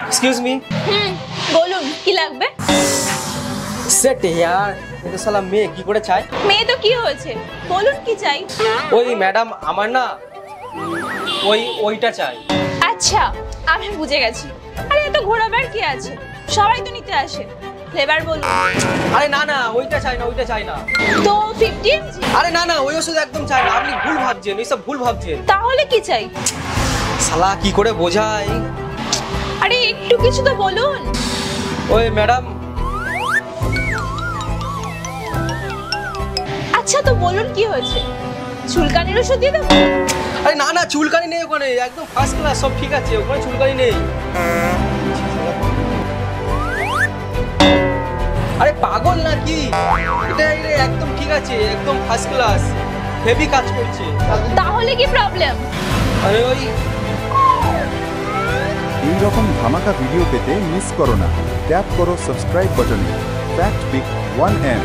Excuse me. বলুন কি লাগবে? সেট यार ये तो साला মেয়ে কি করে চাই? মেয়ে তো কি হয়েছে, বলুন কি চাই। ওই ম্যাডাম আমার না ওইটা চাই। আচ্ছা আমি বুঝে গেছি। আরে এত ঘোরাবার কি আছে, সবাই তো নিতে আসে। ফ্লেভার বলুন। আরে না না ওইটা চাই না। তো 50 mg। আরে না না ওই ওষুধ একদম চাই না, আপনি ভুল ভাবছেন, এইসব ভুল ভাবছেন। তাহলে কি চাই? শালা কি করে বোঝাই? আরে একটু কিছু তো বলুন। ওই ম্যাডাম। আচ্ছা তো বলুন কি হয়েছে, চুলকানির ওষুধ দিয়ে দেবো? আরে না না চুলকানি নেই ওখানে, একদম ফার্স্ট ক্লাস, সব ঠিক আছে, ওখানে চুলকানি নেই। আরে পাগল নাকি, এটা একদম ঠিক আছে, একদম ফার্স্ট ক্লাস, হেভি কাজ করছে। তাহলে কি প্রবলেম? আরে ওই এই রকম ধামাকা ভিডিও পেতে মিস করো না, ট্যাপ করো সাবস্ক্রাইব বাটনে। Fact pick 1M।